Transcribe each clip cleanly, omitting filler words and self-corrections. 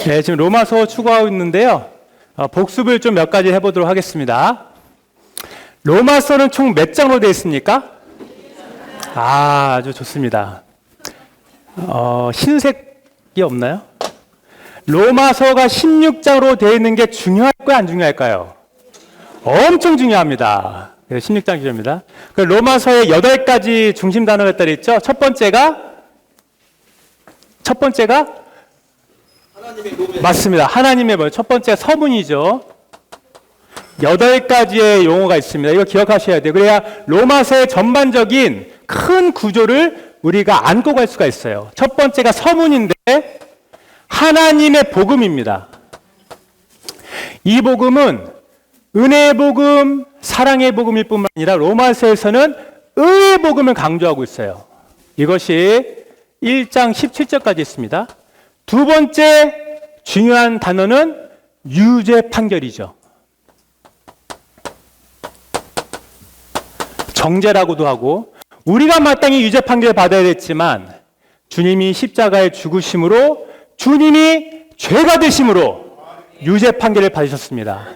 네, 지금 로마서 추구하고 있는데요. 복습을 좀 몇 가지 해보도록 하겠습니다. 로마서는 총 몇 장으로 되어 있습니까? 아주 좋습니다. 흰색이 없나요? 로마서가 16장으로 되어 있는 게 중요할까요? 안 중요할까요? 엄청 중요합니다. 그래서 16장 기준입니다. 그 로마서에 8가지 중심 단어가 따로 있죠. 첫 번째가 하나님의 몸에 맞습니다. 하나님의 뭐 첫 번째 서문이죠. 8가지의 용어가 있습니다. 이거 기억하셔야 돼요. 그래야 로마서의 전반적인 큰 구조를 우리가 안고 갈 수가 있어요. 첫 번째가 서문인데 하나님의 복음입니다. 이 복음은 은혜의 복음, 사랑의 복음일 뿐만 아니라 로마서에서는 의의 복음을 강조하고 있어요. 이것이 1장 17절까지 있습니다. 두 번째 중요한 단어는 유죄 판결이죠. 정죄라고도 하고 우리가 마땅히 유죄 판결을 받아야 됐지만 주님이 십자가에 죽으심으로 주님이 죄가 되심으로 유죄 판결을 받으셨습니다.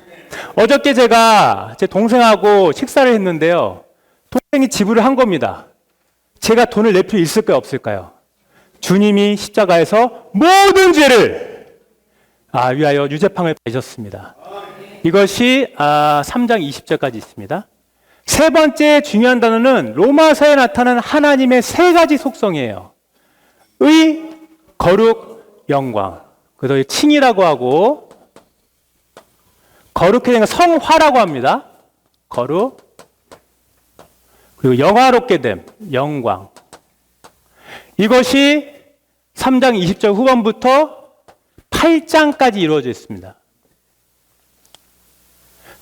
어저께 제가 제 동생하고 식사를 했는데요. 동생이 지불을 한 겁니다. 제가 돈을 낼 필요 있을까요? 없을까요? 주님이 십자가에서 모든 죄를 위하여 유죄 판결을 받으셨습니다. 이것이 3장 20절까지 있습니다. 세 번째 중요한 단어는 로마서에 나타난 하나님의 세 가지 속성이에요. 의, 거룩, 영광. 그래서 칭이라고 하고 거룩해 된 성화라고 합니다. 거룩. 그리고 영화롭게 됨, 영광. 이것이 3장 20절 후반부터 8장까지 이루어져 있습니다.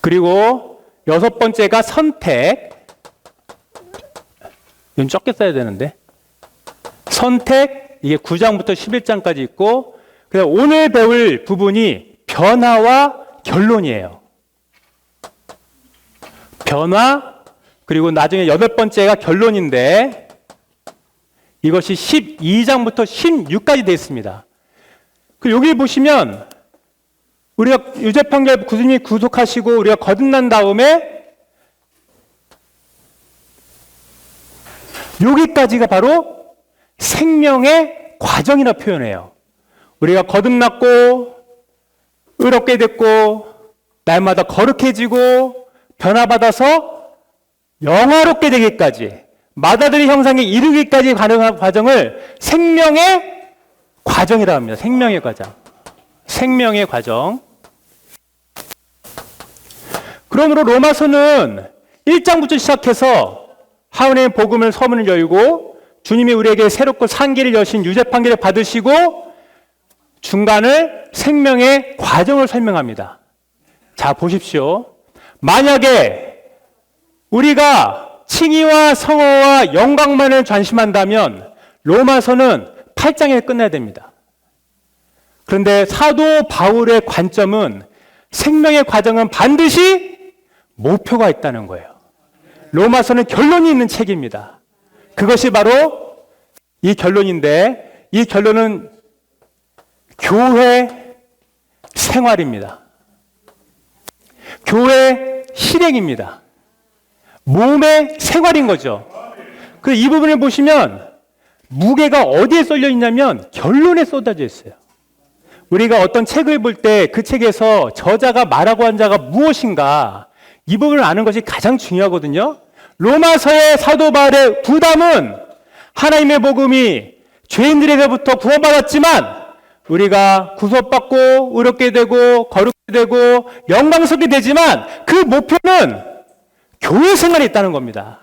그리고 여섯 번째가 선택. 이건 적게 써야 되는데. 선택, 이게 9장부터 11장까지 있고, 그래서 오늘 배울 부분이 변화와 결론이에요. 변화, 그리고 나중에 여덟 번째가 결론인데, 이것이 12장부터 16까지 되어 있습니다. 여기 보시면, 우리가 유죄 판결 주님이 구속하시고 우리가 거듭난 다음에 여기까지가 바로 생명의 과정이라 표현해요. 우리가 거듭났고 의롭게 됐고 날마다 거룩해지고 변화받아서 영화롭게 되기까지 맏아들의 형상에 이르기까지 가는 과정을 생명의 과정이라고 합니다. 생명의 과정. 생명의 과정. 그러므로 로마서는 1장부터 시작해서 하나님의 복음을 서문을 열고 주님이 우리에게 새롭고 상기를 여신 유죄 판결을 받으시고 중간을 생명의 과정을 설명합니다. 자, 보십시오. 만약에 우리가 칭의와 성호와 영광만을 전심한다면 로마서는 8장에 끝내야 됩니다. 그런데 사도 바울의 관점은 생명의 과정은 반드시 목표가 있다는 거예요. 로마서는 결론이 있는 책입니다. 그것이 바로 이 결론인데 이 결론은 교회 생활입니다. 교회 실행입니다. 몸의 생활인 거죠. 그래서 이 부분을 보시면 무게가 어디에 쏠려 있냐면 결론에 쏟아져 있어요. 우리가 어떤 책을 볼 때 그 책에서 저자가 말하고 한 자가 무엇인가 이 부분을 아는 것이 가장 중요하거든요. 로마서의 사도 바울의 부담은 하나님의 복음이 죄인들에게부터 구원받았지만 우리가 구속받고 의롭게 되고 거룩게 되고 영광스럽게 되지만 그 목표는 교회 생활에 있다는 겁니다.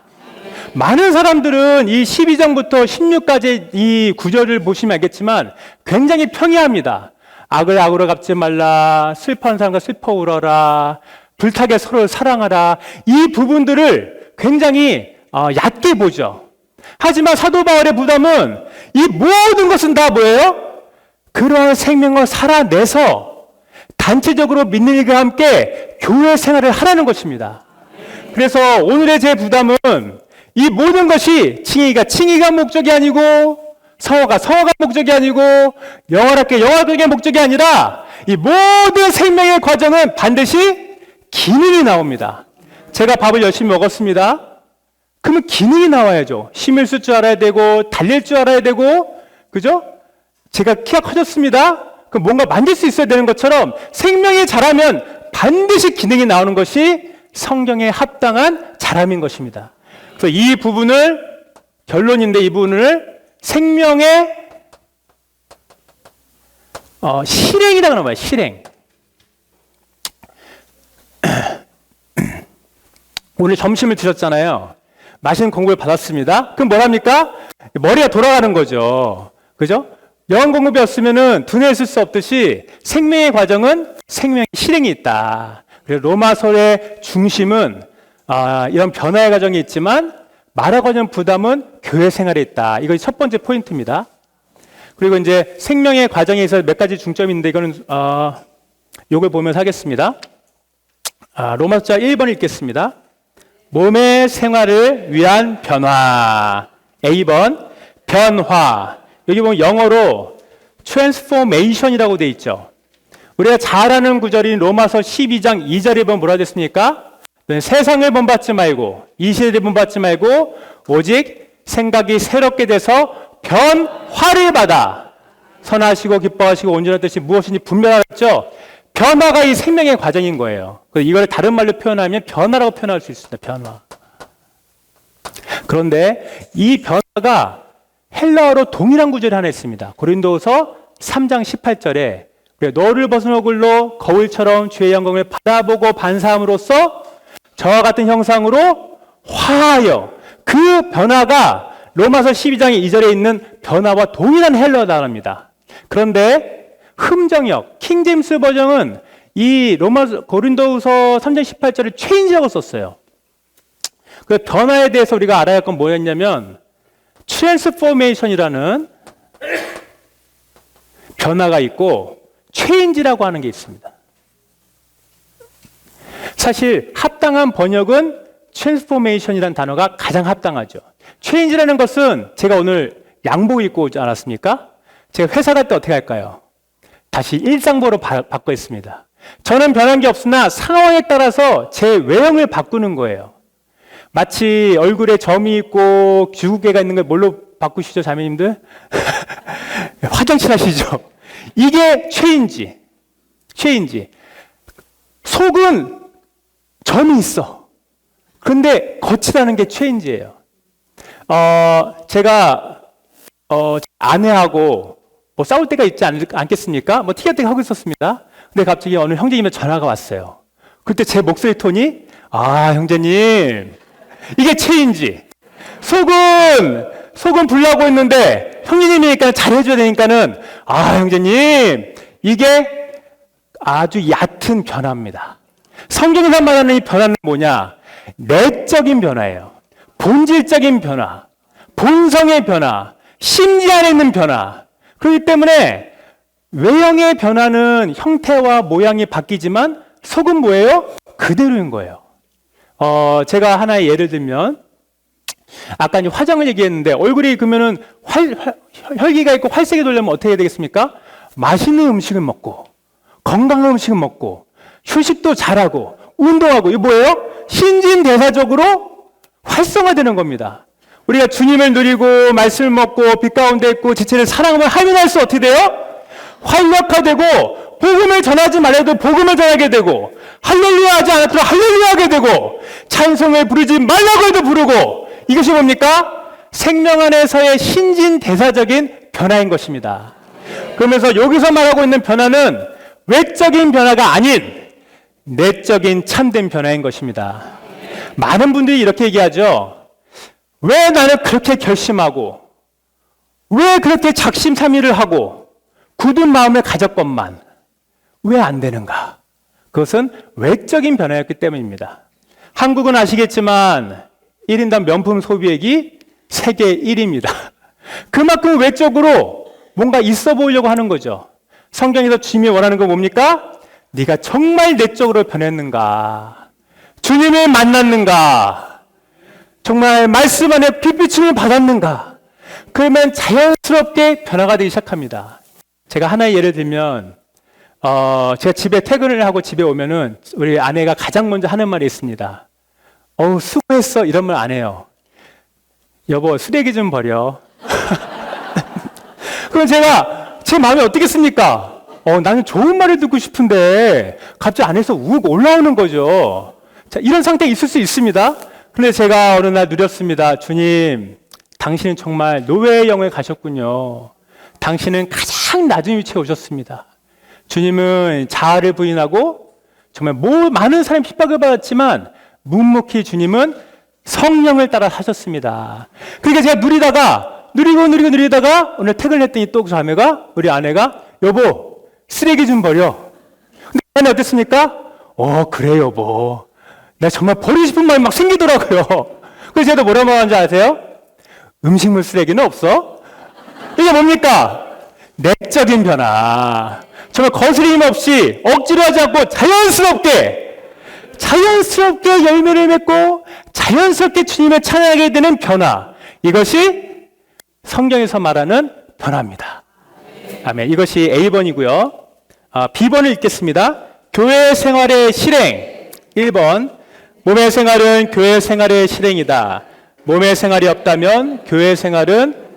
많은 사람들은 이 12장부터 16까지 이 구절을 보시면 알겠지만 굉장히 평이합니다. 악을 악으로 갚지 말라. 슬퍼하는 사람과 슬퍼 울어라. 불타게 서로를 사랑하라. 이 부분들을 굉장히 얕게 보죠. 하지만 사도 바울의 부담은 이 모든 것은 다 뭐예요? 그러한 생명을 살아내서 단체적으로 믿는 일과 함께 교회 생활을 하라는 것입니다. 그래서 오늘의 제 부담은 이 모든 것이 칭의가 목적이 아니고 성어가 목적이 아니고 영어답게 목적이 아니라 이 모든 생명의 과정은 반드시 기능이 나옵니다. 제가 밥을 열심히 먹었습니다. 그러면 기능이 나와야죠. 힘을 쓸 줄 알아야 되고 달릴 줄 알아야 되고 그죠? 제가 키가 커졌습니다. 그럼 뭔가 만질 수 있어야 되는 것처럼 생명이 자라면 반드시 기능이 나오는 것이 성경에 합당한 자람인 것입니다. 그래서 이 부분을 결론인데 이 부분을 생명의 실행이라고 하는 거예요. 실행. 오늘 점심을 드셨잖아요. 맛있는 공부를 받았습니다. 그럼 뭐랍니까? 머리가 돌아가는 거죠. 그죠? 영어 공부 배웠으면은 두뇌에 쓸 수 없듯이 생명의 과정은 생명의 실행이 있다. 그래서 로마서의 중심은 이런 변화의 과정이 있지만 말하고자 하는 부담은 교회 생활에 있다. 이것이 첫 번째 포인트입니다. 그리고 이제 생명의 과정에 있어서 몇 가지 중점이 있는데 이거는 요걸 보면서 하겠습니다. 로마서 1번 읽겠습니다. 몸의 생활을 위한 변화. A번 변화. 여기 보면 영어로 transformation이라고 돼 있죠. 우리가 잘 아는 구절인 로마서 12장 2절에 보면 뭐라 됐습니까? 세상을 본받지 말고 이 시대를 본받지 말고 오직 생각이 새롭게 돼서 변화를 받아 선하시고 기뻐하시고 온전한 뜻이 무엇인지 분별하겠죠. 변화가 이 생명의 과정인 거예요. 이걸 다른 말로 표현하면 변화라고 표현할 수 있습니다. 변화. 그런데 이 변화가 헬라어로 동일한 구절이 하나 있습니다. 고린도서 3장 18절에 너를 벗은 얼굴로 거울처럼 주의 영광을 바라보고 반사함으로써 저와 같은 형상으로 화하여. 그 변화가 로마서 12장의 2절에 있는 변화와 동일한 헬라어 단어입니다. 그런데 흠정역 킹제임스 버전은 이 고린도서 3장 18절을 체인지라고 썼어요. 그 변화에 대해서 우리가 알아야 할 건 뭐였냐면 트랜스포메이션이라는 변화가 있고 체인지라고 하는 게 있습니다. 사실 합당한 번역은 트랜스포메이션이라는 단어가 가장 합당하죠. 체인지라는 것은 제가 오늘 양복 입고 오지 않았습니까? 제가 회사 갈 때 어떻게 할까요? 다시 일상복으로 바꿔 있습니다. 저는 변한 게 없으나 상황에 따라서 제 외형을 바꾸는 거예요. 마치 얼굴에 점이 있고 주근깨가 있는 걸 뭘로 바꾸시죠, 자매님들? 화장실 하시죠? 이게 체인지. 속은 점이 있어. 그런데 거치다는 게 체인지예요. 제가 아내하고 뭐 싸울 때가 있지 않겠습니까? 뭐 티격태격 하고 있었습니다. 근데 갑자기 어느 형제님의 전화가 왔어요. 그때 제 목소리 톤이 형제님 이게 체인지. 속은 불나고 있는데 형제님이니까 잘해줘야 되니까는 형제님 이게 아주 얕은 변화입니다. 성경에서 말하는 이 변화는 뭐냐? 내적인 변화예요. 본질적인 변화, 본성의 변화, 심지 안에 있는 변화. 그렇기 때문에 외형의 변화는 형태와 모양이 바뀌지만 속은 뭐예요? 그대로인 거예요. 제가 하나의 예를 들면 아까 이제 화장을 얘기했는데 얼굴이 그러면은 혈기가 있고 활색이 돌려면 어떻게 해야 되겠습니까? 맛있는 음식을 먹고 건강한 음식을 먹고 휴식도 잘하고 운동하고 이거 뭐예요? 신진대사적으로 활성화되는 겁니다. 우리가 주님을 누리고 말씀을 먹고 빛 가운데 있고 지체를 사랑하면 하면 할수록 어떻게 돼요? 활력화되고 복음을 전하지 말아도 복음을 전하게 되고 할렐루야 하지 않았더라도 할렐루야 하게 되고 찬송을 부르지 말라고 해도 부르고 이것이 뭡니까? 생명 안에서의 신진대사적인 변화인 것입니다. 그러면서 여기서 말하고 있는 변화는 외적인 변화가 아닌 내적인 참된 변화인 것입니다. 많은 분들이 이렇게 얘기하죠. 왜 나는 그렇게 결심하고 왜 그렇게 작심삼일을 하고 굳은 마음을 가졌건만 왜 안 되는가? 그것은 외적인 변화였기 때문입니다. 한국은 아시겠지만 1인당 명품 소비액이 세계 1위입니다. 그만큼 외적으로 뭔가 있어 보이려고 하는 거죠. 성경에서 주님이 원하는 건 뭡니까? 네가 정말 내적으로 변했는가? 주님을 만났는가? 정말 말씀 안에 빛비춤을 받았는가? 그러면 자연스럽게 변화가 되기 시작합니다. 제가 하나의 예를 들면, 제가 집에 퇴근을 하고 집에 오면은 우리 아내가 가장 먼저 하는 말이 있습니다. 수고했어. 이런 말 안 해요. 여보, 쓰레기 좀 버려. 그럼 제가, 제 마음이 어떻겠습니까? 나는 좋은 말을 듣고 싶은데, 갑자기 안에서 욱 올라오는 거죠. 자, 이런 상태에 있을 수 있습니다. 근데 제가 어느 날 누렸습니다. 주님, 당신은 정말 노예의 영에 가셨군요. 당신은 가장 낮은 위치에 오셨습니다. 주님은 자아를 부인하고 정말 많은 사람이 핍박을 받았지만 묵묵히 주님은 성령을 따라 사셨습니다. 그러니까 제가 누리다가 오늘 퇴근했더니 또 그 자매가, 우리 아내가, 여보, 쓰레기 좀 버려. 근데 아내 어땠습니까? 그래 여보. 나 정말 버리고 싶은 마음이 막 생기더라고요. 그래서 제가 뭐라고 하는지 아세요? 음식물 쓰레기는 없어? 이게 뭡니까? 내적인 변화. 정말 거스림 없이 억지로 하지 않고 자연스럽게 열매를 맺고 자연스럽게 주님을 찬양하게 되는 변화. 이것이 성경에서 말하는 변화입니다. 아멘. 이것이 A번이고요. B번을 읽겠습니다. 교회 생활의 실행. 1번. 몸의 생활은 교회 생활의 실행이다. 몸의 생활이 없다면 교회 생활은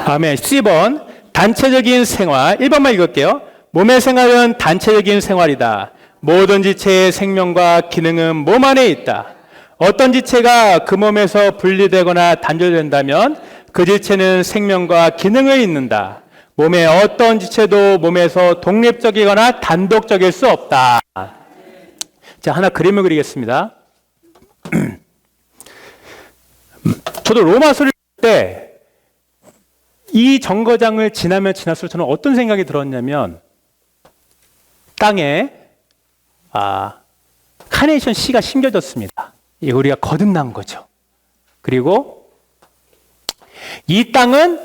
아멘. C번. 단체적인 생활. 1번만 읽을게요. 몸의 생활은 단체적인 생활이다. 모든 지체의 생명과 기능은 몸 안에 있다. 어떤 지체가 그 몸에서 분리되거나 단절된다면 그 지체는 생명과 기능을 잇는다. 몸의 어떤 지체도 몸에서 독립적이거나 단독적일 수 없다. 자, 하나 그림을 그리겠습니다. 저도 로마서를 읽을 때 이 정거장을 지나면 지날수록 저는 어떤 생각이 들었냐면 땅에 카네이션 씨가 심겨졌습니다. 이거 우리가 거듭난 거죠. 그리고 이 땅은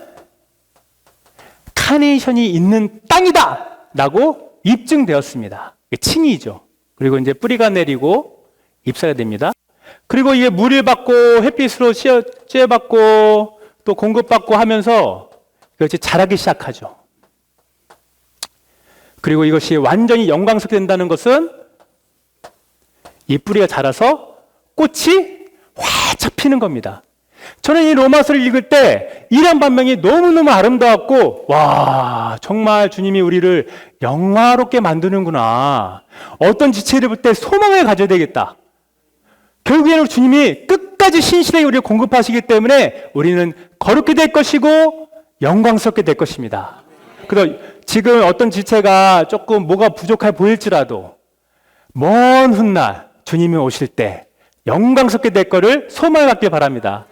카네이션이 있는 땅이다! 라고 입증되었습니다. 칭의죠. 그리고 이제 뿌리가 내리고 잎사가 됩니다. 그리고 이게 물을 받고 햇빛으로 쬐받고 또 공급받고 하면서 이것이 자라기 시작하죠. 그리고 이것이 완전히 영광스럽게 된다는 것은 이 뿌리가 자라서 꽃이 활짝 피는 겁니다. 저는 이 로마서를 읽을 때 이런 반면이 너무너무 아름다웠고, 와, 정말 주님이 우리를 영화롭게 만드는구나. 어떤 지체를 볼 때 소망을 가져야 되겠다. 결국에는 주님이 끝까지 신실하게 우리를 공급하시기 때문에 우리는 거룩게 될 것이고 영광스럽게 될 것입니다. 그래서 지금 어떤 지체가 조금 뭐가 부족해 보일지라도 먼 훗날 주님이 오실 때 영광스럽게 될 거를 소망을 갖길 바랍니다.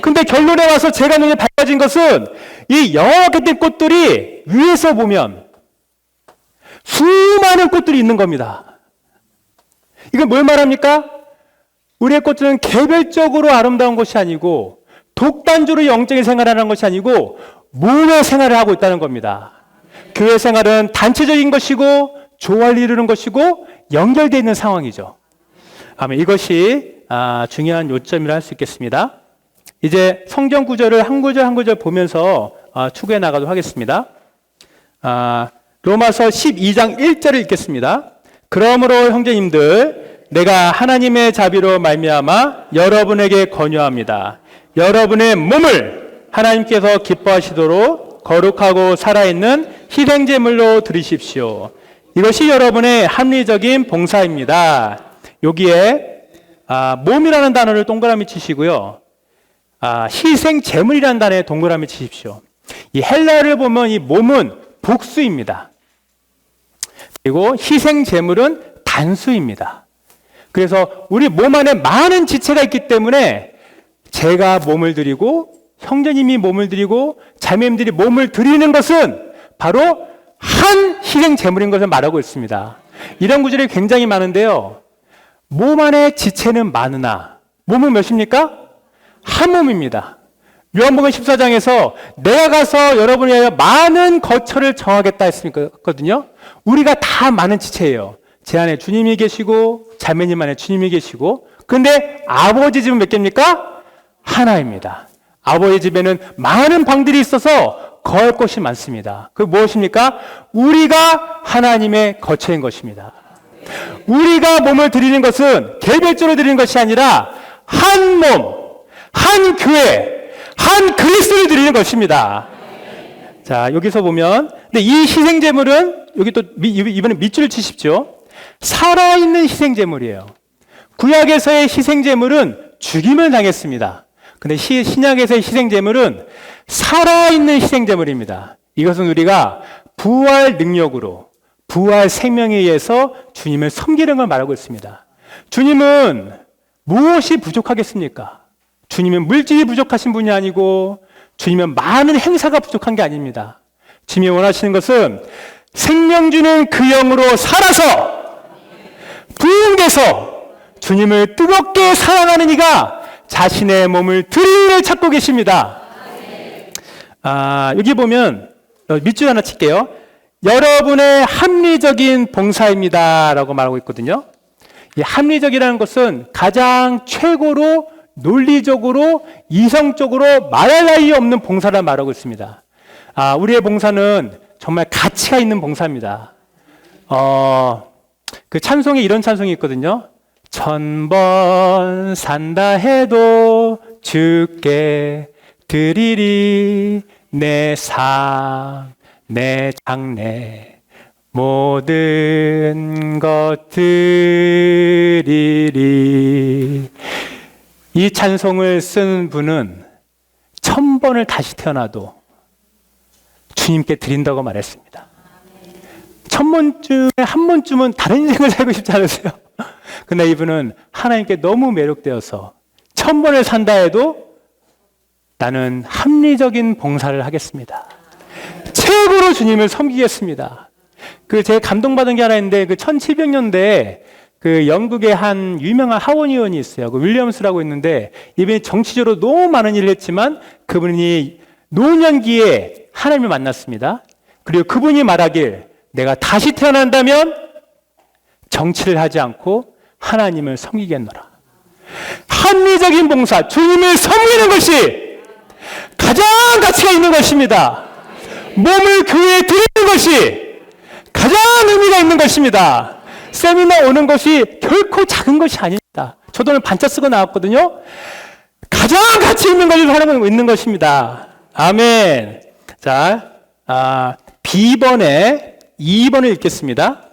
근데 결론에 와서 제가 눈에 밝아진 것은 이 영화롭게 된 꽃들이 위에서 보면 수많은 꽃들이 있는 겁니다. 이건 뭘 말합니까? 우리의 꽃들은 개별적으로 아름다운 것이 아니고 독단적으로 영적인 생활을 하는 것이 아니고 몸의 생활을 하고 있다는 겁니다. 교회 생활은 단체적인 것이고 조화를 이루는 것이고 연결되어 있는 상황이죠. 아멘. 이것이 중요한 요점이라 할 수 있겠습니다. 이제 성경 구절을 한 구절 한 구절 보면서 추구해 나가도록 하겠습니다. 로마서 12장 1절을 읽겠습니다. 그러므로 형제님들, 내가 하나님의 자비로 말미암아 여러분에게 권유합니다. 여러분의 몸을 하나님께서 기뻐하시도록 거룩하고 살아있는 희생제물로 드리십시오. 이것이 여러분의 합리적인 봉사입니다. 여기에 몸이라는 단어를 동그라미 치시고요. 희생제물이라는 단어에 동그라미 치십시오. 이 헬라어를 보면 이 몸은 복수입니다. 그리고 희생제물은 단수입니다. 그래서 우리 몸 안에 많은 지체가 있기 때문에 제가 몸을 드리고 형제님이 몸을 드리고 자매님들이 몸을 드리는 것은 바로 한 희생제물인 것을 말하고 있습니다. 이런 구절이 굉장히 많은데요. 몸 안에 지체는 많으나 몸은 몇입니까? 한 몸입니다. 요한복음 14장에서 내가 가서 여러분을 위하여 많은 거처를 정하겠다 했거든요. 우리가 다 많은 지체예요. 제 안에 주님이 계시고 자매님 안에 주님이 계시고, 근데 아버지 집은 몇 개입니까? 하나입니다. 아버지 집에는 많은 방들이 있어서 거할 곳이 많습니다. 그 무엇입니까? 우리가 하나님의 거처인 것입니다. 우리가 몸을 드리는 것은 개별적으로 드리는 것이 아니라 한 몸, 한 교회, 한 그리스도를 드리는 것입니다. 자, 여기서 보면, 근데 이 희생제물은, 여기 또, 이번에 밑줄을 치십시오. 살아있는 희생제물이에요. 구약에서의 희생제물은 죽임을 당했습니다. 근데 신약에서의 희생제물은 살아있는 희생제물입니다. 이것은 우리가 부활 능력으로, 부활 생명에 의해서 주님을 섬기는 걸 말하고 있습니다. 주님은 무엇이 부족하겠습니까? 주님은 물질이 부족하신 분이 아니고, 주님은 많은 행사가 부족한 게 아닙니다. 주님이 원하시는 것은 생명 주는 그 영으로 살아서 부흥돼서 주님을 뜨겁게 사랑하는 이가 자신의 몸을 드리는 찾고 계십니다. 여기 보면 밑줄 하나 칠게요. 여러분의 합리적인 봉사입니다 라고 말하고 있거든요. 이 합리적이라는 것은 가장 최고로 논리적으로 이성적으로 말할 나위 없는 봉사를 말하고 있습니다. 우리의 봉사는 정말 가치가 있는 봉사입니다. 그 찬송에 이런 찬송이 있거든요. 1000번 산다 해도 주께 드리리 내 삶, 내 장래 모든 것 드리리. 이 찬송을 쓴 분은 1000번을 다시 태어나도 주님께 드린다고 말했습니다. 1000번 중에 한 번쯤은 다른 인생을 살고 싶지 않으세요? 근데 이분은 하나님께 너무 매력되어서 1000번을 산다 해도 나는 합리적인 봉사를 하겠습니다. 최고로 주님을 섬기겠습니다. 제가 감동받은 게 하나 있는데, 1700년대에 영국의 한 유명한 하원 의원이 있어요. 윌리엄스라고 있는데, 이분이 정치적으로 너무 많은 일을 했지만 그분이 노년기에 하나님을 만났습니다. 그리고 그분이 말하길, 내가 다시 태어난다면 정치를 하지 않고 하나님을 섬기겠노라. 합리적인 봉사, 주님을 섬기는 것이 가장 가치가 있는 것입니다. 몸을 교회에 드리는 것이 가장 의미가 있는 것입니다. 세미나 오는 것이 결코 작은 것이 아닙니다. 저도 오늘 반차 쓰고 나왔거든요. 가장 가치 있는 것을 하고 있는 것입니다. 아멘. 자, B번에 2번을 읽겠습니다.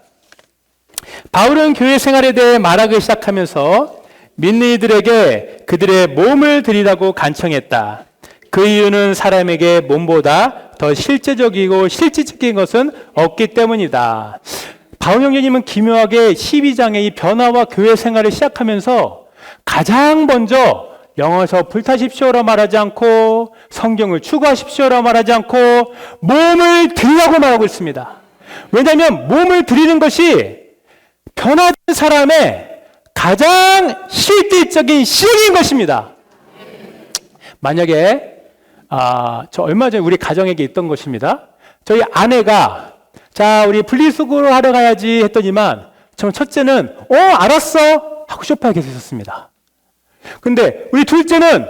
바울은 교회 생활에 대해 말하기 시작하면서 믿는 이들에게 그들의 몸을 드리라고 간청했다. 그 이유는 사람에게 몸보다 더 실제적이고 실질적인 것은 없기 때문이다. 바울 형제님은 기묘하게 12장의 이 변화와 교회 생활을 시작하면서 가장 먼저 영어에서 불타십시오라 말하지 않고 성경을 추구하십시오라 말하지 않고 몸을 드리라고 말하고 있습니다. 왜냐하면 몸을 드리는 것이 변화된 사람의 가장 실질적인 시작인 것입니다. 만약에 저 얼마 전에 우리 가정에게 있던 것입니다. 저희 아내가 자 우리 분리수거를 하러 가야지 했더니만 첫째는 알았어 하고 소파에 계속 있었습니다. 근데 우리 둘째는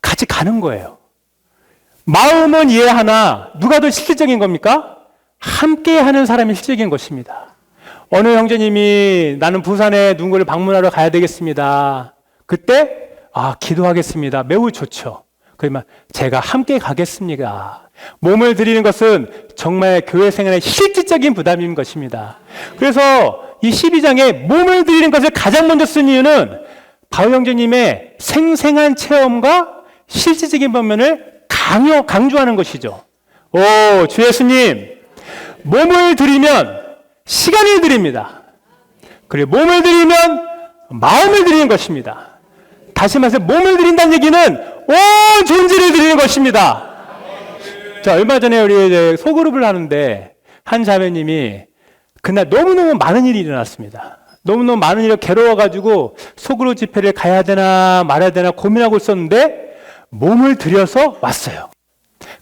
같이 가는 거예요. 마음은 이해하나 누가 더 실질적인 겁니까? 함께 하는 사람이 실질적인 것입니다. 어느 형제님이 나는 부산에 누군가를 방문하러 가야 되겠습니다. 그때 기도하겠습니다. 매우 좋죠. 그러면 제가 함께 가겠습니다. 몸을 드리는 것은 정말 교회 생활의 실질적인 부담인 것입니다. 그래서 이 12장에 몸을 드리는 것을 가장 먼저 쓴 이유는 바울 형제님의 생생한 체험과 실질적인 방면을 강조하는 것이죠. 주 예수님, 몸을 드리면 시간을 드립니다. 그리고 몸을 드리면 마음을 드리는 것입니다. 다시 말해서 몸을 드린다는 얘기는 온 존재를 드리는 것입니다. 자, 얼마 전에 우리 소그룹을 하는데 한 자매님이 그날 너무너무 많은 일이 일어났습니다. 너무너무 많은 일이 괴로워가지고 소그룹 집회를 가야 되나 말아야 되나 고민하고 있었는데 몸을 들여서 왔어요.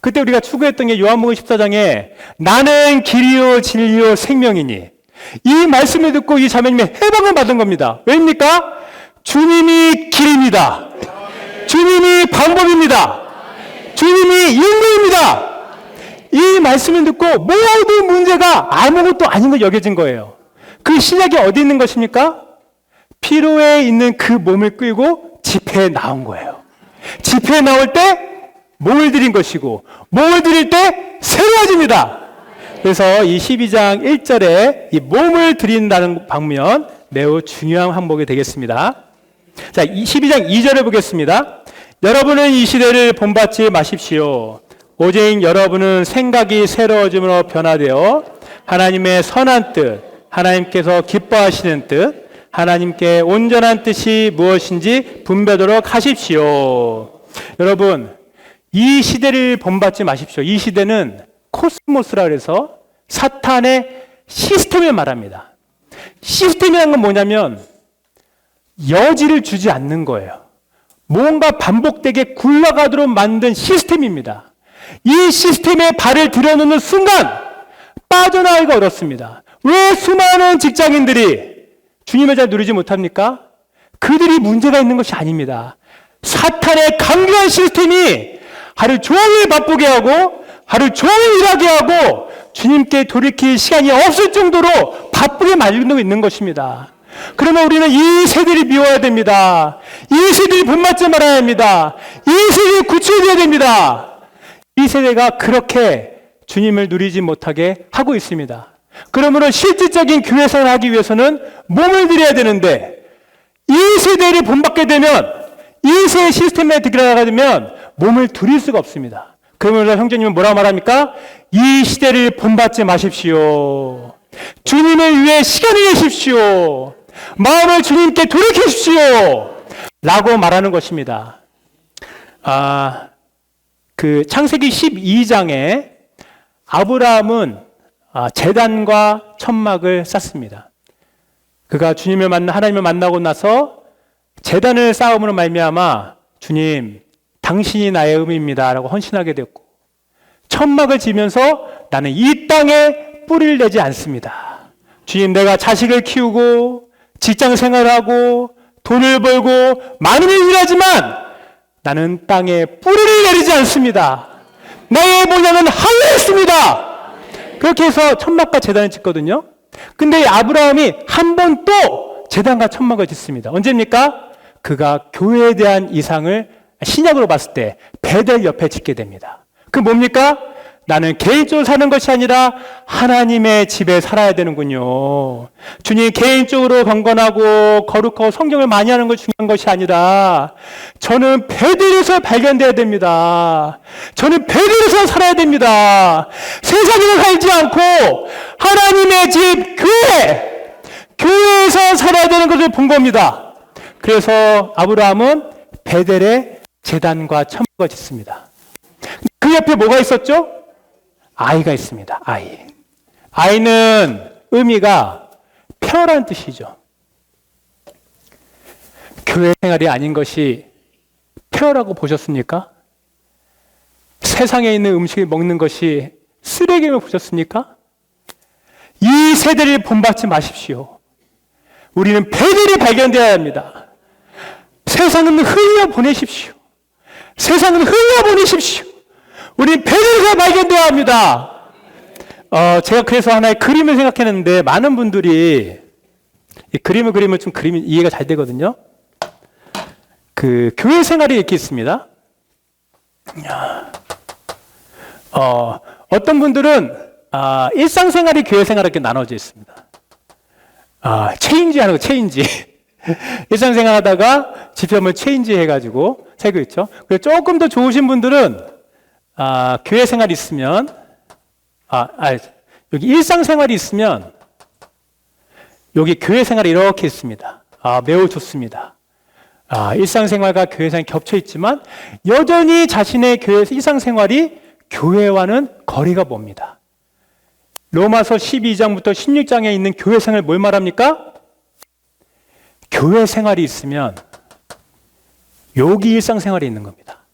그때 우리가 추구했던 게 요한복음 14장에 나는 길이요 진리요 생명이니 이 말씀을 듣고 이 자매님이 해방을 받은 겁니다. 왜입니까? 주님이 길입니다. 주님이 방법입니다. 주님이 인도입니다. 이 말씀을 듣고 모든 문제가 아무것도 아닌 걸 여겨진 거예요. 그 신약이 어디 있는 것입니까? 피로에 있는 그 몸을 끌고 집회에 나온 거예요. 집회에 나올 때 몸을 드린 것이고 몸을 드릴 때 새로워집니다. 그래서 이 12장 1절에 이 몸을 드린다는 방면 매우 중요한 항목이 되겠습니다. 자, 12장 2절을 보겠습니다. 여러분은 이 시대를 본받지 마십시오. 오직 여러분은 생각이 새로워짐으로 변화되어 하나님의 선한 뜻, 하나님께서 기뻐하시는 뜻, 하나님께 온전한 뜻이 무엇인지 분별하도록 하십시오. 여러분, 이 시대를 본받지 마십시오. 이 시대는 코스모스라 그래서 사탄의 시스템을 말합니다. 시스템이라는 건 뭐냐면 여지를 주지 않는 거예요. 뭔가 반복되게 굴러가도록 만든 시스템입니다. 이 시스템에 발을 들여놓는 순간 빠져나가기가 어렵습니다. 왜 수많은 직장인들이 주님의 잘 누리지 못합니까? 그들이 문제가 있는 것이 아닙니다. 사탄의 강력한 시스템이 하루 종일 바쁘게 하고 하루 종일 일하게 하고 주님께 돌이킬 시간이 없을 정도로 바쁘게 만들고 있는 것입니다. 그러면 우리는 이 세대를 미워야 됩니다. 이 세대를 본받지 말아야 합니다. 이 세대를 구출해야 됩니다. 이 세대가 그렇게 주님을 누리지 못하게 하고 있습니다. 그러므로 실질적인 교회 생활을 하기 위해서는 몸을 들여야 되는데 이 세대를 본받게 되면 이 세대 시스템에 들어가게 되면 몸을 들일 수가 없습니다. 그러면서 형제님은 뭐라고 말합니까? 이 시대를 본받지 마십시오. 주님을 위해 시간을 내십시오. 마음을 주님께 돌이키십시오. 라고 말하는 것입니다. 그 창세기 12장에 아브라함은 제단과 천막을 쌓습니다. 그가 주님을 하나님을 만나고 나서 제단을 쌓음으로 말미암아 주님, 당신이 나의 의미입니다 라고 헌신하게 됐고, 천막을 지면서 나는 이 땅에 뿌리를 내지 않습니다. 주님, 내가 자식을 키우고 직장 생활하고 돈을 벌고 많은 일을 하지만 나는 땅에 뿌리를 내리지 않습니다. 나의 모양은 하늘에 있습니다. 그렇게 해서 천막과 제단을 짓거든요. 근데 아브라함이 한 번 또 제단과 천막을 짓습니다. 언제입니까? 그가 교회에 대한 이상을 신약으로 봤을 때 베델 옆에 짓게 됩니다. 그 뭡니까? 나는 개인적으로 사는 것이 아니라 하나님의 집에 살아야 되는군요. 주님, 개인적으로 경건하고 거룩하고 성경을 많이 하는 것 중요한 것이 아니라 저는 베델에서 발견돼야 됩니다. 저는 베델에서 살아야 됩니다. 세상에서 살지 않고 하나님의 집, 교회에서 살아야 되는 것을 본 겁니다. 그래서 아브라함은 베델에 제단과 천막을 짓습니다. 그 옆에 뭐가 있었죠? 아이가 있습니다. 아이는 의미가 표라는 뜻이죠. 교회 생활이 아닌 것이 표라고 보셨습니까? 세상에 있는 음식을 먹는 것이 쓰레기를 보셨습니까? 이 세대를 본받지 마십시오. 우리는 베델이 발견되어야 합니다. 세상은 흘려보내십시오. 세상은 흘려보내십시오. 우리 베델에서 발견되어야 합니다. 제가 그래서 하나의 그림을 생각했는데 많은 분들이 이 그림을 그리면 좀 그림이 이해가 잘 되거든요. 그 교회 생활이 이렇게 있습니다. 어떤 분들은 일상생활이 교회 생활 이렇게 나눠져 있습니다. 체인지 하는 거, 체인지. 일상생활 하다가 집회물 체인지 해가지고 살고 있죠. 그리고 조금 더 좋으신 분들은 교회 생활이 있으면, 여기 일상생활이 있으면, 여기 교회 생활이 이렇게 있습니다. 매우 좋습니다. 일상생활과 교회 생활이 겹쳐 있지만, 여전히 자신의 일상생활이 교회와는 거리가 멉니다. 로마서 12장부터 16장에 있는 교회 생활 뭘 말합니까? 교회 생활이 있으면, 여기 일상생활이 있는 겁니다.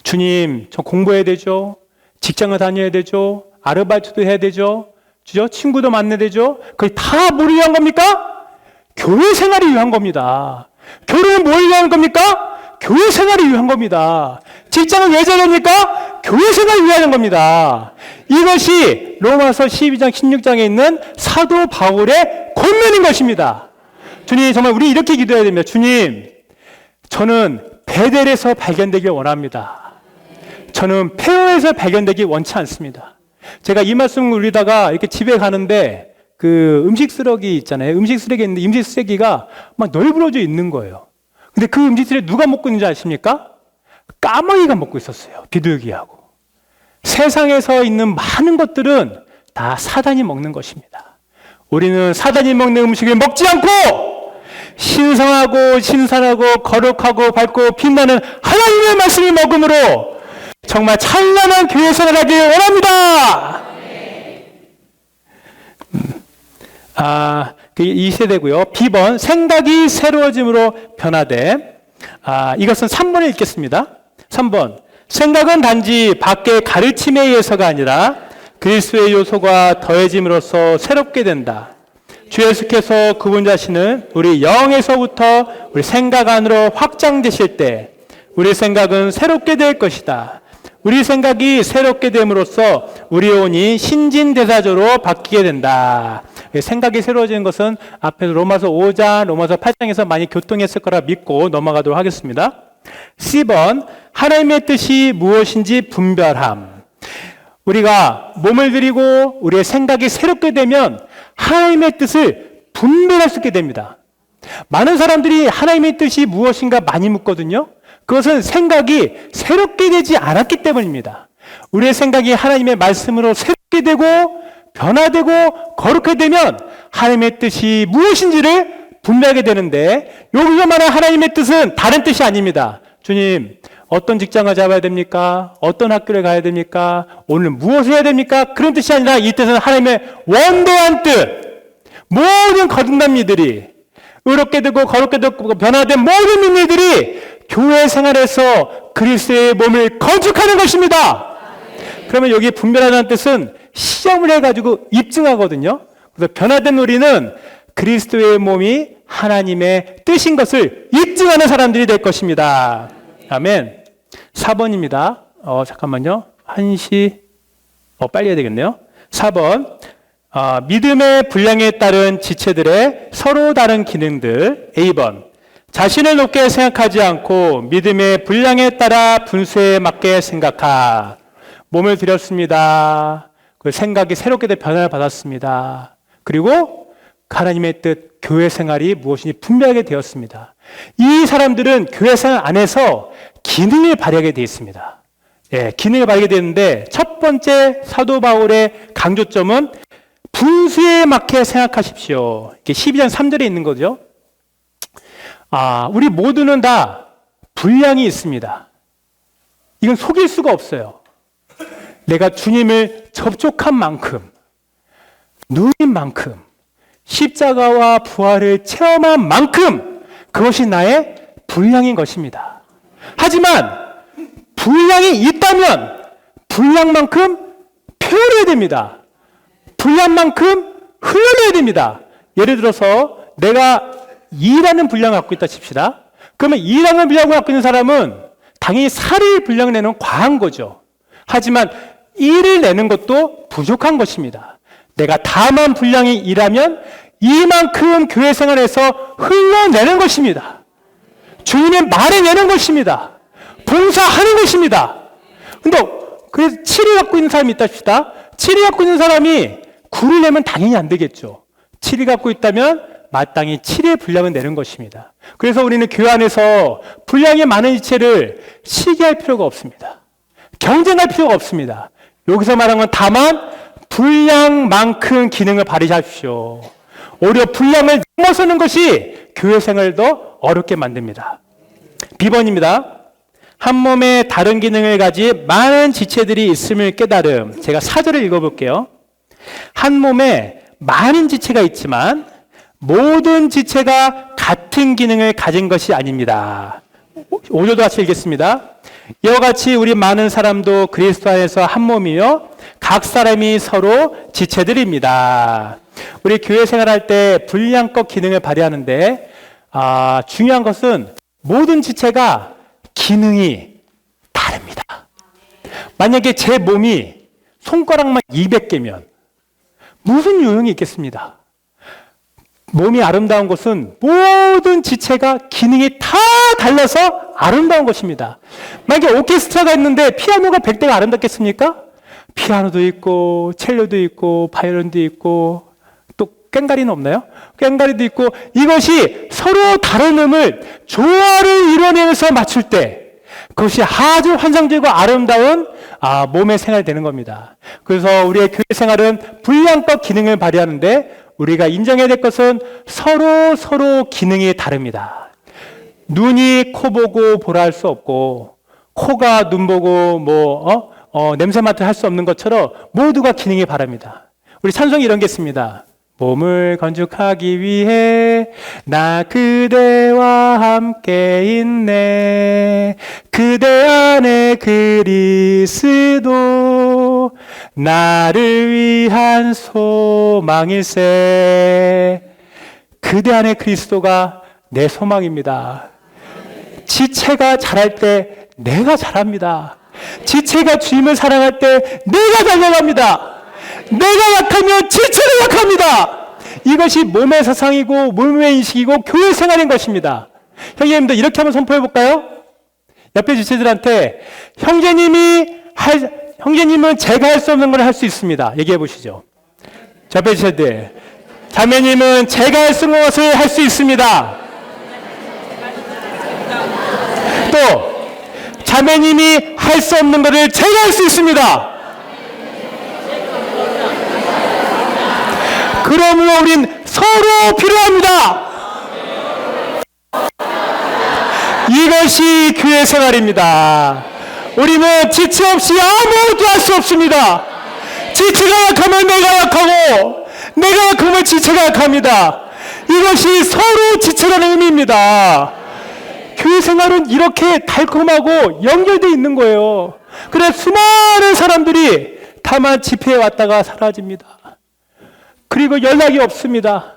주님, 저 공부해야 되죠. 직장을 다녀야 되죠. 아르바이트도 해야 되죠. 그죠? 친구도 만나야 되죠? 그게 다 뭐를 위한 겁니까? 교회 생활을 위한 겁니다. 결혼은 뭘 위한 겁니까? 교회 생활을 위한 겁니다. 직장은 왜 잘합니까? 교회 생활을 위한 겁니다. 이것이 로마서 12장 16장에 있는 사도 바울의 권면인 것입니다. 주님, 정말 우리 이렇게 기도해야 됩니다. 주님, 저는 베델에서 발견되길 원합니다. 저는 폐허에서 발견되기 원치 않습니다. 제가 이 말씀을 올리다가 이렇게 집에 가는데 그 음식 쓰레기 있잖아요. 음식 쓰레기 있는데 음식 쓰레기가 막 널브러져 있는 거예요. 근데 그 음식 쓰레기 누가 먹고 있는지 아십니까? 까마귀가 먹고 있었어요. 비둘기하고. 세상에서 있는 많은 것들은 다 사단이 먹는 것입니다. 우리는 사단이 먹는 음식을 먹지 않고 신성하고 신선하고 거룩하고 밝고 빛나는 하나님의 말씀을 먹음으로 정말 찬란한 교회 생활을 하길 원합니다. 이 세대고요. B번, 생각이 새로워짐으로 변화돼. 이것은 3번을 읽겠습니다. 3번, 생각은 단지 밖의 가르침에 의해서가 아니라 그리스도의 요소가 더해짐으로써 새롭게 된다. 주 예수께서 그분 자신은 우리 영에서부터 우리 생각 안으로 확장되실 때 우리 생각은 새롭게 될 것이다. 우리 생각이 새롭게 됨으로써 우리 영혼이 신진대사적으로 바뀌게 된다. 생각이 새로워지는 것은 앞에서 로마서 5장, 로마서 8장에서 많이 교통했을 거라 믿고 넘어가도록 하겠습니다. C번, 하나님의 뜻이 무엇인지 분별함. 우리가 몸을 들이고 우리의 생각이 새롭게 되면 하나님의 뜻을 분별할 수 있게 됩니다. 많은 사람들이 하나님의 뜻이 무엇인가 많이 묻거든요. 그것은 생각이 새롭게 되지 않았기 때문입니다. 우리의 생각이 하나님의 말씀으로 새롭게 되고 변화되고 거룩하게 되면 하나님의 뜻이 무엇인지를 분별하게 되는데, 여기서 말하는 하나님의 뜻은 다른 뜻이 아닙니다. 주님, 어떤 직장을 잡아야 됩니까? 어떤 학교를 가야 됩니까? 오늘 무엇을 해야 됩니까? 그런 뜻이 아니라 이 뜻은 하나님의 원대한 뜻. 모든 거듭난 이들이, 의롭게 되고 거룩게 되고 변화된 모든 인물들이 교회 생활에서 그리스도의 몸을 건축하는 것입니다. 그러면 여기 분별하는 뜻은 시험을 해가지고 입증하거든요. 그래서 변화된 우리는 그리스도의 몸이 하나님의 뜻인 것을 입증하는 사람들이 될 것입니다. 아멘. 4번입니다. 잠깐만요. 1시, 빨리 해야 되겠네요. 4번. 믿음의 분량에 따른 지체들의 서로 다른 기능들. A번. 자신을 높게 생각하지 않고 믿음의 분량에 따라 분수에 맞게 생각하. 몸을 들였습니다. 그 생각이 새롭게 변화를 받았습니다. 그리고 하나님의 뜻, 교회 생활이 무엇인지 분별하게 되었습니다. 이 사람들은 교회 생활 안에서 기능을 발휘하게 되어 있습니다. 기능을 발휘하게 되는데 첫 번째 사도 바울의 강조점은 분수에 맞게 생각하십시오. 이게 12장 3절에 있는 거죠. 우리 모두는 다 분량이 있습니다. 이건 속일 수가 없어요. 내가 주님을 접촉한 만큼, 누린 만큼, 십자가와 부활을 체험한 만큼 그것이 나의 분량인 것입니다. 하지만 분량이 있다면 분량만큼 표현해야 됩니다. 분량만큼 흘러내야 됩니다. 예를 들어서 내가 2라는 분량을 갖고 있다 칩시다. 그러면 2라는 분량을 갖고 있는 사람은 당연히 4를 분량을 내는 과한 거죠. 하지만 1을 내는 것도 부족한 것입니다. 내가 다만 분량이 2라면 이만큼 교회 생활에서 흘러내는 것입니다. 주님의 말에 내는 것입니다. 봉사하는 것입니다. 근데 그래서 7을 갖고 있는 사람이 있다 칩시다. 7을 갖고 있는 사람이 9를 내면 당연히 안 되겠죠. 7을 갖고 있다면 마땅히 7의 분량을 내는 것입니다. 그래서 우리는 교회 안에서 분량이 많은 지체를 시기할 필요가 없습니다. 경쟁할 필요가 없습니다. 여기서 말하는 건 다만 분량만큼 기능을 발휘하십시오. 오히려 분량을 넘어서는 것이 교회 생활을 더 어렵게 만듭니다. B번입니다. 한 몸에 다른 기능을 가진 많은 지체들이 있음을 깨달음. 제가 4절을 읽어볼게요. 한 몸에 많은 지체가 있지만 모든 지체가 같은 기능을 가진 것이 아닙니다. 5절도 같이 읽겠습니다. 이와 같이 우리 많은 사람도 그리스도 안에서 한 몸이요 각 사람이 서로 지체들입니다. 우리 교회 생활할 때 분량껏 기능을 발휘하는데 중요한 것은 모든 지체가 기능이 다릅니다. 만약에 제 몸이 손가락만 200개면 무슨 유용이 있겠습니다. 몸이 아름다운 것은 모든 지체가 기능이 다 달라서 아름다운 것입니다. 만약에 오케스트라가 있는데 피아노가 100대가 아름답겠습니까? 피아노도 있고 첼로도 있고 바이올린도 있고 또 꽹과리는 없나요? 꽹과리도 있고 이것이 서로 다른 음을 조화를 이뤄내면서 맞출 때 그것이 아주 환상적이고 아름다운 몸의 생활이 되는 겁니다. 그래서 우리의 교회 생활은 분량껏 기능을 발휘하는데 우리가 인정해야 될 것은 서로 기능이 다릅니다. 눈이 코 보고 보라 할 수 없고 코가 눈 보고 냄새 맡아 할 수 없는 것처럼 모두가 기능이 바랍니다. 우리 찬송이 이런 게 있습니다. 몸을 건축하기 위해 나 그대와 함께 있네. 그대 안에 그리스도 나를 위한 소망일세. 그대 안에 그리스도가 내 소망입니다. 지체가 잘할 때 내가 잘합니다. 지체가 주님을 사랑할 때 내가 달려갑니다. 내가 약하면 지체도 약합니다. 이것이 몸의 사상이고 몸의 인식이고 교회 생활인 것입니다. 형제님들 이렇게 한번 선포해 볼까요? 옆에 지체들한테 형제님은 제가 할 수 없는 걸 할 수 있습니다. 얘기해 보시죠. 옆에 지체들, 자매님은 제가 할 수 없는 것을 할 수 있습니다. 또 자매님이 할 수 없는 것을 제가 할 수 있습니다. 그러므로 우린 서로 필요합니다. 이것이 교회 생활입니다. 우리는 지체 없이 아무것도 할 수 없습니다. 지체가 약하면 내가 약하고 내가 약하면 지체가 약합니다. 이것이 서로 지체라는 의미입니다. 교회 생활은 이렇게 달콤하고 연결되어 있는 거예요. 그래 수많은 사람들이 다만 집회에 왔다가 사라집니다. 그리고 연락이 없습니다.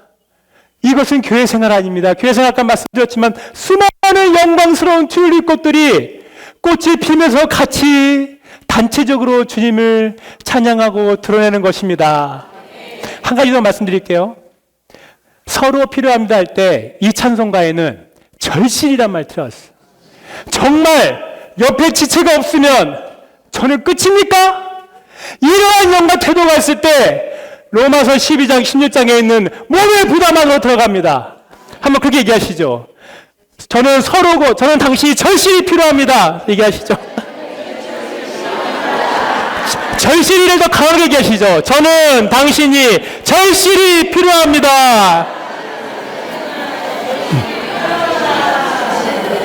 이것은 교회 생활 아닙니다. 교회 생활 아까 말씀드렸지만 수많은 영광스러운 튤립꽃들이 꽃이 피면서 같이 단체적으로 주님을 찬양하고 드러내는 것입니다. 한 가지 더 말씀드릴게요. 서로 필요합니다 할 때 이 찬송가에는 절실이란 말 들어왔어요. 정말 옆에 지체가 없으면 저는 끝입니까? 이러한 영과 태도가 있을 때 로마서 12장 16장에 있는 몸의 부담 안으로 들어갑니다. 한번 그렇게 얘기하시죠. 저는 당신이 절실히 필요합니다. 얘기하시죠. 절실히를 더 강하게 얘기하시죠. 저는 당신이 절실히 필요합니다.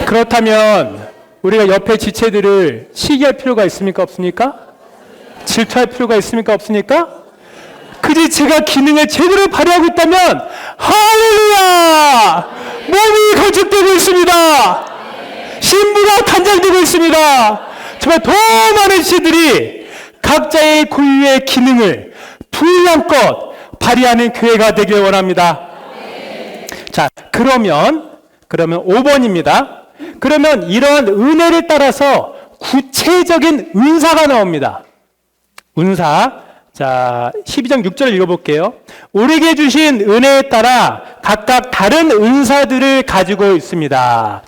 그렇다면 우리가 옆에 지체들을 시기할 필요가 있습니까? 없습니까? 질투할 필요가 있습니까? 없습니까? 그 지체가 기능을 제대로 발휘하고 있다면 할렐루야! 몸이 건축되고 있습니다. 신부가 단장되고 있습니다. 정말 더 많은 지체들이 각자의 고유의 기능을 분량껏 발휘하는 교회가 되길 원합니다. 자, 그러면 5번입니다. 그러면 이러한 은혜를 따라서 구체적인 은사가 나옵니다. 은사. 자, 12장 6절을 읽어볼게요. 우리에게 주신 은혜에 따라 각각 다른 은사들을 가지고 있습니다.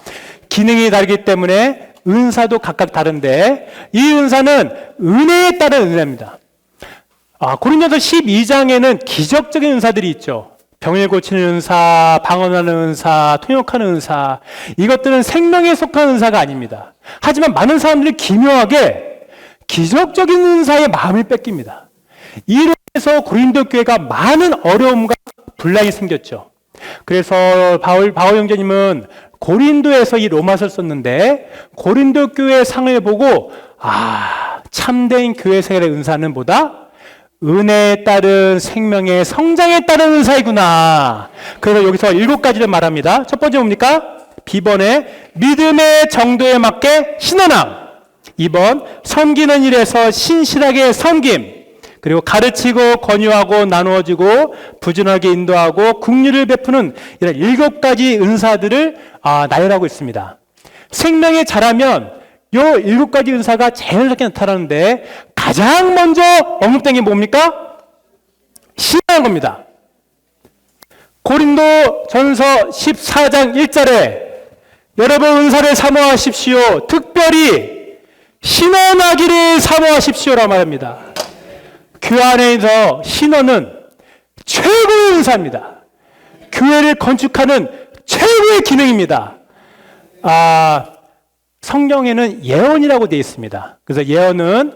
기능이 다르기 때문에 은사도 각각 다른데 이 은사는 은혜에 따른 은혜입니다. 고린도서 12장에는 기적적인 은사들이 있죠. 병을 고치는 은사, 방언하는 은사, 통역하는 은사, 이것들은 생명에 속한 은사가 아닙니다. 하지만 많은 사람들이 기묘하게 기적적인 은사에 마음을 뺏깁니다. 이로 인해서 고린도 교회가 많은 어려움과 분란이 생겼죠. 그래서 바울 형제님은 고린도에서 이 로마서를 썼는데 고린도 교회의 상을 보고 참된 교회 생활의 은사는 보다 은혜에 따른 생명의 성장에 따른 은사이구나. 그래서 여기서 7가지를 말합니다. 첫 번째 뭡니까? B번에 믿음의 정도에 맞게 신원함. 2번 섬기는 일에서 신실하게 섬김. 그리고 가르치고 권유하고 나누어지고 부지런하게 인도하고 긍휼을 베푸는 이런 7가지 은사들을 나열하고 있습니다. 생명에 자라면 요 7가지 은사가 자연스럽게 나타나는데 가장 먼저 언급된 게 뭡니까? 신앙인 겁니다. 고린도 전서 14장 1절에 여러분 은사를 사모하십시오. 특별히 신원하기를 사모하십시오라고 말합니다. 교회 안에서 신원은 최고의 은사입니다. 교회를 건축하는 최고의 기능입니다. 성경에는 예언이라고 되어 있습니다. 그래서 예언은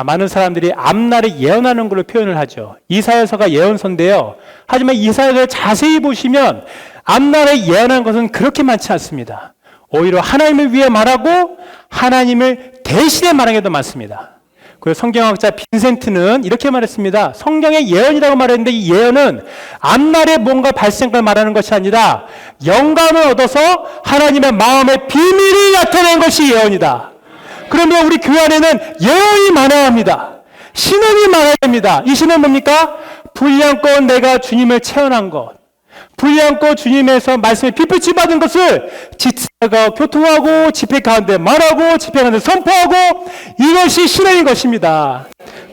많은 사람들이 앞날을 예언하는 걸로 표현을 하죠. 이사야서가 예언서인데요. 하지만 이사야서를 자세히 보시면 앞날에 예언하는 것은 그렇게 많지 않습니다. 오히려 하나님을 위해 말하고 하나님을 대신해 말하는 게 더 많습니다. 그리고 성경학자 빈센트는 이렇게 말했습니다. 성경의 예언이라고 말했는데 이 예언은 앞날에 뭔가 발생을 말하는 것이 아니라 영감을 얻어서 하나님의 마음의 비밀이 나타낸 것이 예언이다. 그러면 우리 교회 안에는 예언이 많아야 합니다. 신원이 많아야 됩니다. 이 신원 뭡니까? 분량껏 내가 주님을 체험한 것, 분량껏 주님에서 말씀에 빛을 받은 것을 지체가 교통하고 집회 가운데 말하고 집회 가운데 선포하고 이것이 신앙인 것입니다.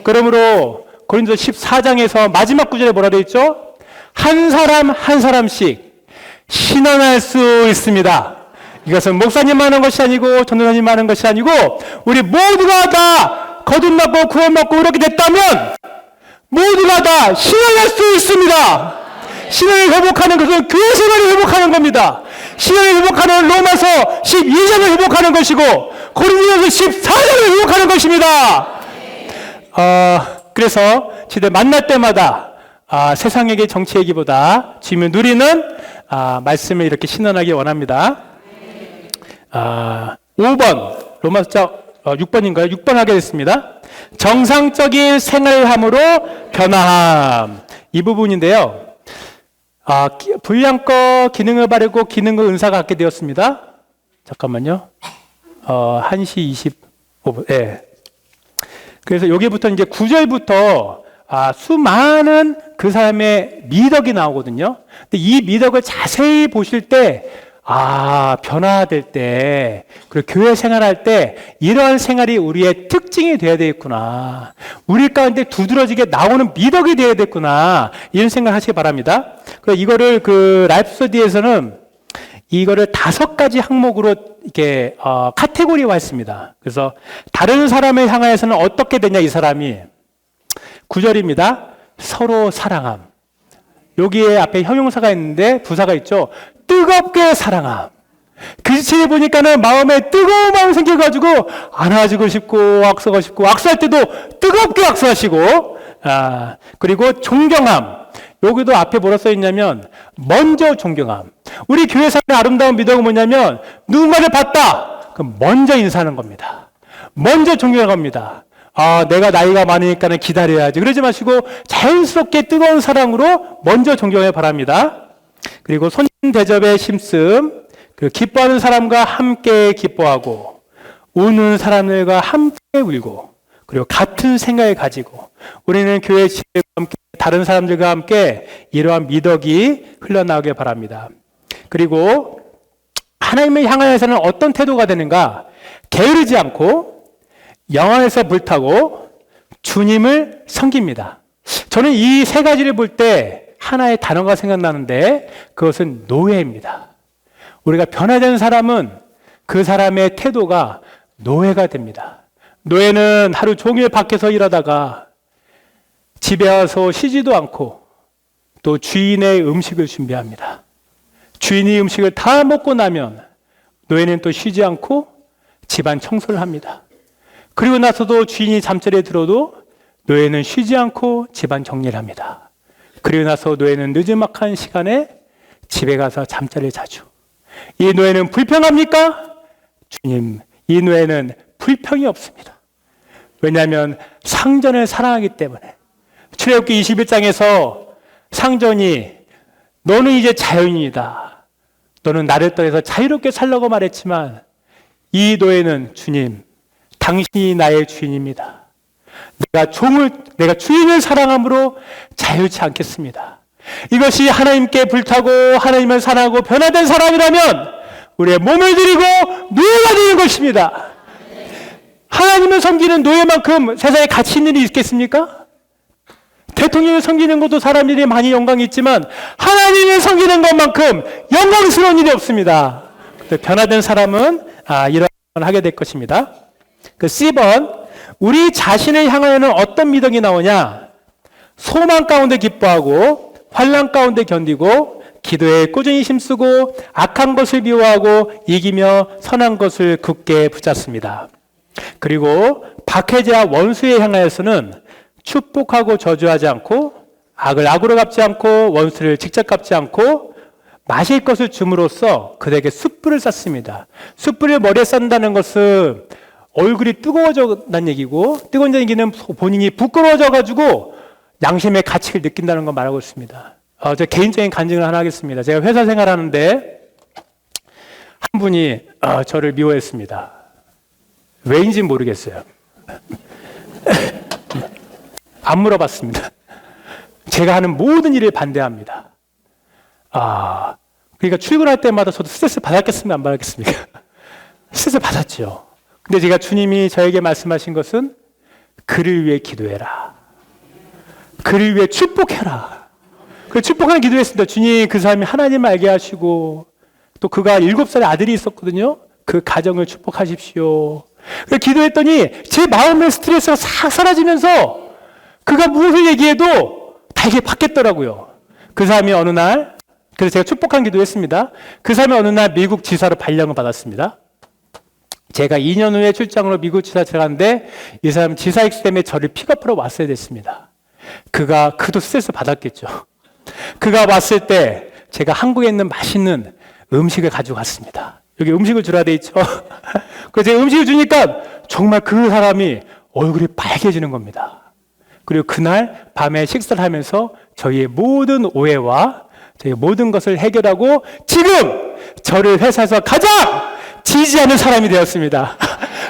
그러므로 고린도 14장에서 마지막 구절에 뭐라 되어 있죠? 한 사람 한 사람씩 신원할 수 있습니다. 이것은 목사님 하는 것이 아니고 전도사님 하는 것이 아니고 우리 모두가 다 거듭났고 구원받고 이렇게 됐다면 모두가 다 신원할 수 있습니다. 신앙을 회복하는 것은 교회 생활을 회복하는 겁니다. 신앙을 회복하는 로마서 12장을 회복하는 것이고 고린도전서 14장을 회복하는 것입니다. 그래서 지들 만날 때마다 세상에게 정치 얘기보다 주님을 누리는 말씀을 이렇게 신원하기 원합니다. 5번 로마서 6번인가요? 6번 하게 됐습니다. 정상적인 생활함으로 변화함. 이 부분인데요. 분량껏 기능을 바르고 기능과 은사가 갖게 되었습니다. 잠깐만요. 1시 25분. 예. 그래서 여기부터 이제 9절부터 수많은 그 사람의 미덕이 나오거든요. 근데 이 미덕을 자세히 보실 때 변화될 때, 그리고 교회 생활할 때 이러한 생활이 우리의 특징이 되어야 되겠구나. 우리 가운데 두드러지게 나오는 미덕이 되어야 되겠구나. 이런 생각을 하시기 바랍니다. 그래서 이거를 라이프스터디에서는 이거를 5가지 항목으로 이렇게 카테고리화 했습니다. 그래서 다른 사람을 향하여서는 어떻게 되냐, 이 사람이. 9절입니다. 서로 사랑함. 여기에 앞에 형용사가 있는데 부사가 있죠. 뜨겁게 사랑함. 글씨에 보니까는 마음에 뜨거운 마음이 생겨가지고 안아주고 싶고 악수하고 싶고 악수할 때도 뜨겁게 악수하시고 그리고 존경함. 여기도 앞에 뭐라 써있냐면 먼저 존경함. 우리 교회사의 아름다운 미덕은 뭐냐면 누군가를 봤다. 그럼 먼저 인사하는 겁니다. 먼저 존경하는 겁니다. 내가 나이가 많으니까는 기다려야지. 그러지 마시고 자연스럽게 뜨거운 사랑으로 먼저 존경해 바랍니다. 그리고 손님 대접에 심씀, 기뻐하는 사람과 함께 기뻐하고 우는 사람들과 함께 울고 그리고 같은 생각을 가지고 우리는 교회 지혜와 함께 다른 사람들과 함께 이러한 미덕이 흘러나오길 바랍니다. 그리고 하나님을 향하여서는 어떤 태도가 되는가? 게으르지 않고 영안에서 불타고 주님을 섬깁니다. 저는 이 3가지를 볼 때 하나의 단어가 생각나는데 그것은 노예입니다. 우리가 변화된 사람은 그 사람의 태도가 노예가 됩니다. 노예는 하루 종일 밖에서 일하다가 집에 와서 쉬지도 않고 또 주인의 음식을 준비합니다. 주인이 음식을 다 먹고 나면 노예는 또 쉬지 않고 집안 청소를 합니다. 그리고 나서도 주인이 잠자리에 들어도 노예는 쉬지 않고 집안 정리를 합니다. 그리고 나서 노예는 늦지막한 시간에 집에 가서 잠자리를 자죠. 이 노예는 불평합니까? 주님, 이 노예는 불평이 없습니다. 왜냐하면 상전을 사랑하기 때문에. 출애굽기 21장에서 상전이 너는 이제 자유인이다. 너는 나를 떠나서 자유롭게 살라고 말했지만 이 노예는 주님, 당신이 나의 주인입니다. 내가 주인을 사랑함으로 자유치 않겠습니다. 이것이 하나님께 불타고 하나님을 사랑하고 변화된 사람이라면 우리의 몸을 드리고 노예가 되는 것입니다. 하나님을 섬기는 노예만큼 세상에 가치 있는 일이 있겠습니까? 대통령을 섬기는 것도 사람들이 많이 영광이 있지만 하나님을 섬기는 것만큼 영광스러운 일이 없습니다. 변화된 사람은 이런 걸 하게 될 것입니다. 그 C번, 우리 자신을 향하여는 어떤 미덕이 나오냐? 소망 가운데 기뻐하고 환난 가운데 견디고 기도에 꾸준히 힘쓰고 악한 것을 미워하고 이기며 선한 것을 굳게 붙잡습니다. 그리고 박해자와 원수에 향하여서는 축복하고 저주하지 않고 악을 악으로 갚지 않고 원수를 직접 갚지 않고 마실 것을 줌으로써 그들에게 숯불을 쌌습니다. 숯불을 머리에 싼다는 것은 얼굴이 뜨거워졌다는 얘기고, 뜨거운 얘기는 본인이 부끄러워져 가지고 양심의 가치를 느낀다는 걸 말하고 있습니다. 제 개인적인 간증을 하나 하겠습니다. 제가 회사 생활하는데 한 분이 저를 미워했습니다. 왜인지 모르겠어요. 안 물어봤습니다. 제가 하는 모든 일을 반대합니다. 그러니까 출근할 때마다 저도 스트레스 받았겠습니까? 안 받았겠습니까? 스트레스 받았죠. 근데 제가 주님이 저에게 말씀하신 것은 그를 위해 기도해라. 그를 위해 축복해라. 그 축복하는 기도했습니다. 주님, 그 사람이 하나님을 알게 하시고 또 그가 7살의 아들이 있었거든요. 그 가정을 축복하십시오. 기도했더니 제 마음의 스트레스가 싹 사라지면서 그가 무엇을 얘기해도 다 이게 바뀌었더라고요. 그 사람이 어느 날, 그래서 제가 축복한 기도했습니다. 그 사람이 어느 날 미국 지사로 발령을 받았습니다. 제가 2년 후에 출장으로 미국 지사 들어갔는데 이 사람 지사 익수 때문에 저를 픽업하러 왔어야 됐습니다. 그도 스트레스 받았겠죠. 그가 왔을 때 제가 한국에 있는 맛있는 음식을 가지고 갔습니다. 여기 음식을 주라 돼 있죠. 그래서 제가 음식을 주니까 정말 그 사람이 얼굴이 빨개지는 겁니다. 그리고 그날 밤에 식사를 하면서 저희의 모든 오해와 저희 모든 것을 해결하고 지금 저를 회사에서 가장 지지하는 사람이 되었습니다.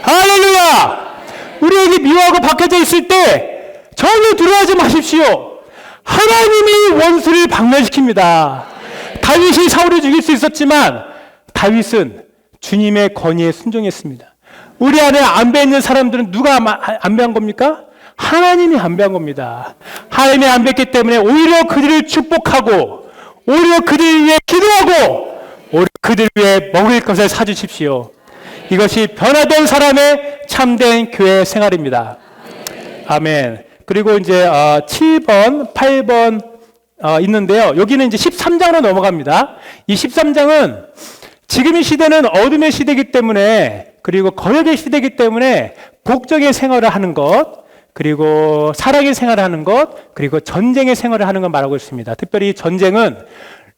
할렐루야! 우리에게 미워하고 박해져 있을 때 전혀 두려워하지 마십시오. 하나님이 원수를 박멸시킵니다. 다윗이 사울을 죽일 수 있었지만 다윗은 주님의 권위에 순종했습니다. 우리 안에 안배 있는 사람들은 누가 안배한 겁니까? 하나님이 안배한 겁니다. 하나님이 안배했기 때문에 오히려 그들을 축복하고 오히려 그들 위해 기도하고 오히려 그들 위해 먹을 것을 사주십시오. 이것이 변화된 사람의 참된 교회 생활입니다. 아멘. 그리고 이제 7번, 8번 있는데요. 여기는 이제 13장으로 넘어갑니다. 이 13장은 지금 이 시대는 어둠의 시대이기 때문에 그리고 거역의 시대이기 때문에 복적인 생활을 하는 것, 그리고 사랑의 생활을 하는 것, 그리고 전쟁의 생활을 하는 것 말하고 있습니다. 특별히 전쟁은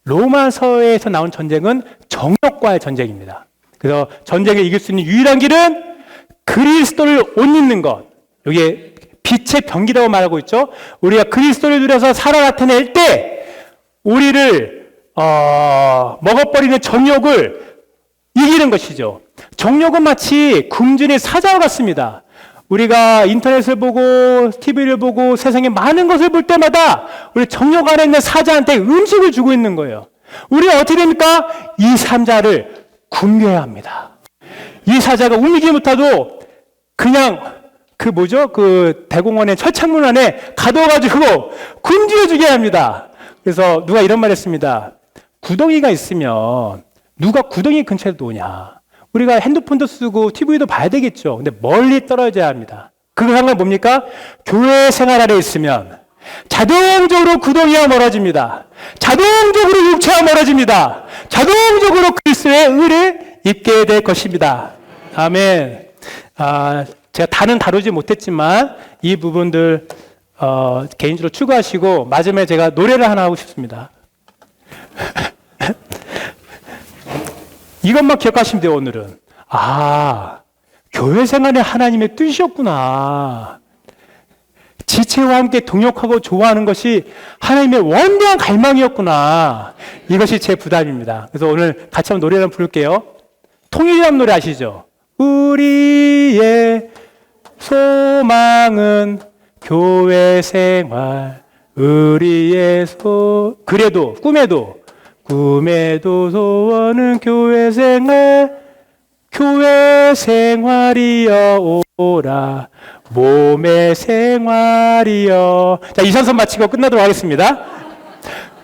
로마서에서 나온 전쟁은 정욕과의 전쟁입니다. 그래서 전쟁을 이길 수 있는 유일한 길은 그리스도를 옷 입는 것. 여기에 빛의 병기라고 말하고 있죠. 우리가 그리스도를 누려서 살아 나타낼 때 우리를 먹어버리는 정욕을 이기는 것이죠. 정욕은 마치 굶주린 사자와 같습니다. 우리가 인터넷을 보고 TV를 보고 세상에 많은 것을 볼 때마다 우리 정욕 안에 있는 사자한테 음식을 주고 있는 거예요. 우리가 어떻게 됩니까? 이 사자를 굶겨야 합니다. 이 사자가 움직이지 못하도 그냥 그 대공원의 철창문 안에 가둬가지고 굶주려주게 합니다. 그래서 누가 이런 말 했습니다. 구덩이가 있으면 누가 구덩이 근처에 놓냐. 우리가 핸드폰도 쓰고 TV도 봐야 되겠죠. 근데 멀리 떨어져야 합니다. 그 상황은 뭡니까? 교회 생활 안에 있으면 자동적으로 구덩이와 멀어집니다. 자동적으로 육체와 멀어집니다. 자동적으로 그리스도의 의를 입게 될 것입니다. 아멘. 제가 다는 다루지 못했지만 이 부분들 개인적으로 추구하시고 마지막에 제가 노래를 하나 하고 싶습니다. 이것만 기억하시면 돼요. 오늘은 교회 생활에 하나님의 뜻이었구나. 지체와 함께 동역하고 좋아하는 것이 하나님의 원대한 갈망이었구나. 이것이 제 부담입니다. 그래서 오늘 같이 한번 노래를 부를게요. 통일이라는 노래 아시죠? 우리의 소망은 교회 생활. 우리의 그래도 꿈에도 소원은 교회 생활이여 오라. 몸의 생활이여. 자, 이선선 마치고 끝나도록 하겠습니다.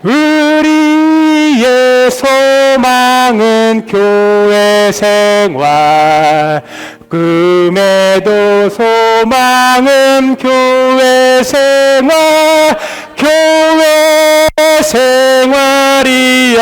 우리의 소망은 교회 생활. 꿈에도 소망은 교회 생활. 교회 생활이여